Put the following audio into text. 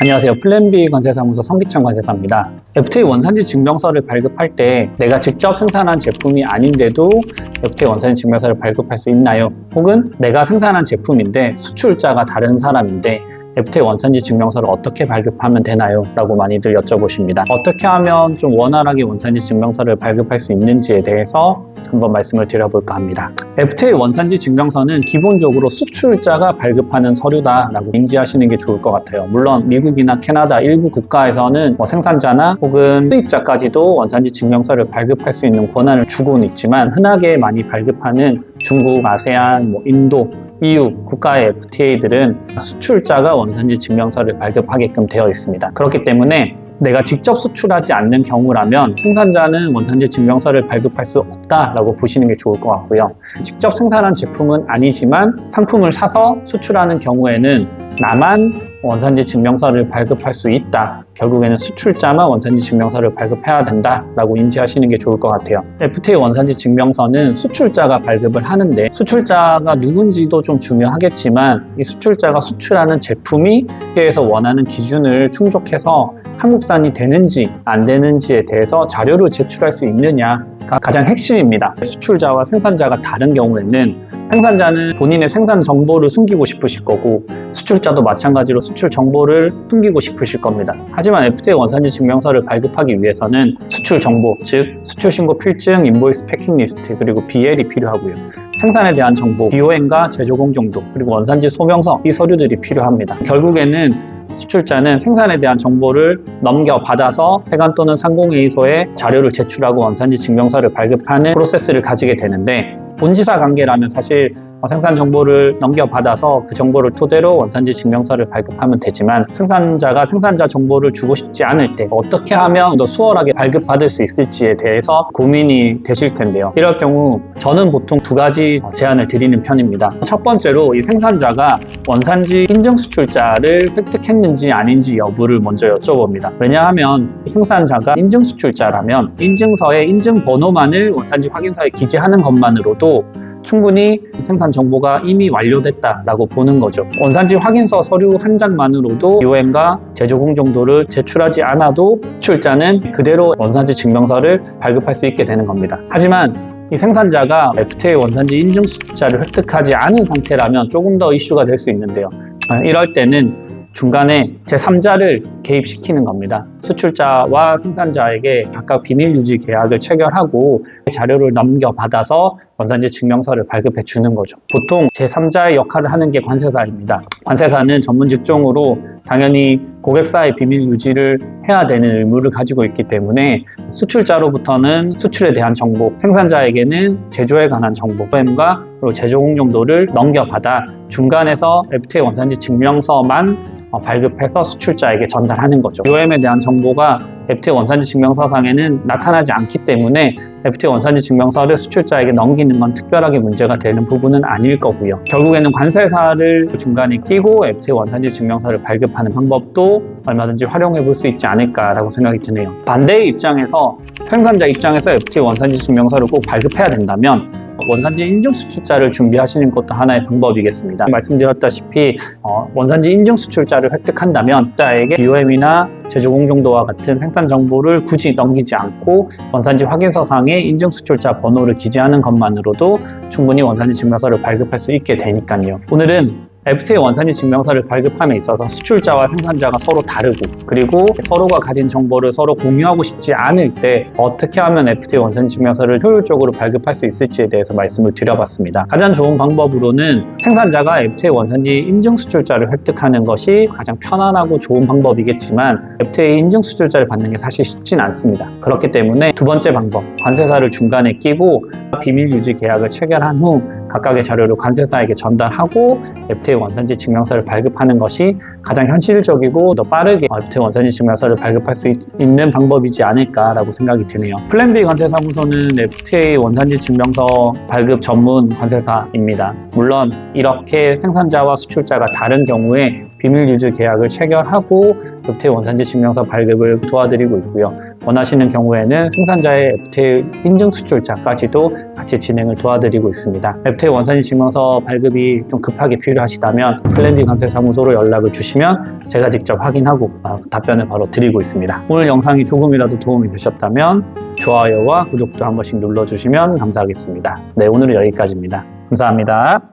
안녕하세요. 플랜B 관세사무소 성기천 관세사입니다. FTA 원산지 증명서를 발급할 때 내가 직접 생산한 제품이 아닌데도 FTA 원산지 증명서를 발급할 수 있나요? 혹은 내가 생산한 제품인데 수출자가 다른 사람인데 FTA 원산지 증명서를 어떻게 발급하면 되나요? 라고 많이들 여쭤보십니다. 어떻게 하면 좀 원활하게 원산지 증명서를 발급할 수 있는지에 대해서 한번 말씀을 드려볼까 합니다. FTA 원산지 증명서는 기본적으로 수출자가 발급하는 서류다라고 인지하시는 게 좋을 것 같아요. 물론 미국이나 캐나다 일부 국가에서는 생산자나 혹은 수입자까지도 원산지 증명서를 발급할 수 있는 권한을 주고는 있지만 흔하게 많이 발급하는 중국, 아세안, 인도, EU 국가의 FTA들은 수출자가 원산지 증명서를 발급하게끔 되어 있습니다. 그렇기 때문에 내가 직접 수출하지 않는 경우라면 생산자는 원산지 증명서를 발급할 수 없다라고 보시는 게 좋을 것 같고요. 직접 생산한 제품은 아니지만 상품을 사서 수출하는 경우에는 나만 원산지 증명서를 발급할 수 있다. 결국에는 수출자만 원산지 증명서를 발급해야 된다라고 인지하시는 게 좋을 것 같아요. FTA 원산지 증명서는 수출자가 발급을 하는데 수출자가 누군지도 좀 중요하겠지만 이 수출자가 수출하는 제품이 FTA에서 원하는 기준을 충족해서 한국산이 되는지 안 되는지에 대해서 자료를 제출할 수 있느냐가 가장 핵심입니다. 수출자와 생산자가 다른 경우에는 생산자는 본인의 생산 정보를 숨기고 싶으실 거고 수출자도 마찬가지로 수출 정보를 숨기고 싶으실 겁니다. 하지만 FTA 원산지 증명서를 발급하기 위해서는 수출 정보, 즉 수출 신고 필증, 인보이스 패킹 리스트, 그리고 BL이 필요하고요. 생산에 대한 정보, BOM과 제조 공정도, 그리고 원산지 소명서, 이 서류들이 필요합니다. 결국에는 수출자는 생산에 대한 정보를 넘겨받아서 세관 또는 상공회의소에 자료를 제출하고 원산지 증명서를 발급하는 프로세스를 가지게 되는데 본지사 관계라면 사실 생산 정보를 넘겨받아서 그 정보를 토대로 원산지 증명서를 발급하면 되지만 생산자가 생산자 정보를 주고 싶지 않을 때 어떻게 하면 더 수월하게 발급받을 수 있을지에 대해서 고민이 되실 텐데요. 이럴 경우 저는 보통 두 가지 제안을 드리는 편입니다. 첫 번째로 이 생산자가 원산지 인증 수출자를 획득했는지 아닌지 여부를 먼저 여쭤봅니다. 왜냐하면 생산자가 인증 수출자라면 인증서의 인증 번호만을 원산지 확인서에 기재하는 것만으로도 충분히 생산 정보가 이미 완료됐다라고 보는 거죠. 원산지 확인서 서류 한 장만으로도 BOM과 제조 공정도를 제출하지 않아도 수출자는 그대로 원산지 증명서를 발급할 수 있게 되는 겁니다. 하지만 이 생산자가 FTA 원산지 인증 수출자를 획득하지 않은 상태라면 조금 더 이슈가 될 수 있는데요. 이럴 때는 중간에 제3자를 개입시키는 겁니다. 수출자와 생산자에게 각각 비밀 유지 계약을 체결하고 자료를 넘겨받아서 원산지 증명서를 발급해 주는 거죠. 보통 제3자의 역할을 하는 게 관세사입니다. 관세사는 전문 직종으로 당연히 고객사의 비밀 유지를 해야 되는 의무를 가지고 있기 때문에 수출자로부터는 수출에 대한 정보, 생산자에게는 제조에 관한 정보, BOM과 그리고 제조 공정도를 넘겨받아 중간에서 FTA 원산지 증명서만 발급해서 수출자에게 전달하는 거죠. BOM에 대한 정보가 FTA 원산지 증명서상에는 나타나지 않기 때문에 FTA 원산지 증명서를 수출자에게 넘기는 건 특별하게 문제가 되는 부분은 아닐 거고요. 결국에는 관세사를 중간에 끼고 FTA 원산지 증명서를 발급하는 방법도 얼마든지 활용해 볼 수 있지 않을까라고 생각이 드네요. 반대의 입장에서 생산자 입장에서 FTA 원산지 증명서를 꼭 발급해야 된다면 원산지 인증 수출자를 준비하시는 것도 하나의 방법이겠습니다. 말씀드렸다시피 원산지 인증 수출자를 획득한다면 수출자에게 BOM이나 제조 공정도와 같은 생산 정보를 굳이 넘기지 않고 원산지 확인서상에 인증 수출자 번호를 기재하는 것만으로도 충분히 원산지 증명서를 발급할 수 있게 되니까요. 오늘은 FTA 원산지 증명서를 발급함에 있어서 수출자와 생산자가 서로 다르고 그리고 서로가 가진 정보를 서로 공유하고 싶지 않을 때 어떻게 하면 FTA 원산지 증명서를 효율적으로 발급할 수 있을지에 대해서 말씀을 드려봤습니다. 가장 좋은 방법으로는 생산자가 FTA 원산지 인증 수출자를 획득하는 것이 가장 편안하고 좋은 방법이겠지만 FTA 인증 수출자를 받는 게 사실 쉽진 않습니다. 그렇기 때문에 두 번째 방법, 관세사를 중간에 끼고 비밀 유지 계약을 체결한 후 각각의 자료를 관세사에게 전달하고 FTA 원산지 증명서를 발급하는 것이 가장 현실적이고 더 빠르게 FTA 원산지 증명서를 발급할 수 있는 방법이지 않을까라고 생각이 드네요. 플랜B 관세사무소는 FTA 원산지 증명서 발급 전문 관세사입니다. 물론 이렇게 생산자와 수출자가 다른 경우에 비밀 유지 계약을 체결하고 FTA 원산지 증명서 발급을 도와드리고 있고요. 원하시는 경우에는 생산자의 FTA 인증 수출자까지도 같이 진행을 도와드리고 있습니다. FTA 원산지 증명서 발급이 좀 급하게 필요하시다면 플랜디 관세사무소로 연락을 주시면 제가 직접 확인하고 답변을 바로 드리고 있습니다. 오늘 영상이 조금이라도 도움이 되셨다면 좋아요와 구독도 한 번씩 눌러주시면 감사하겠습니다. 네, 오늘은 여기까지입니다. 감사합니다.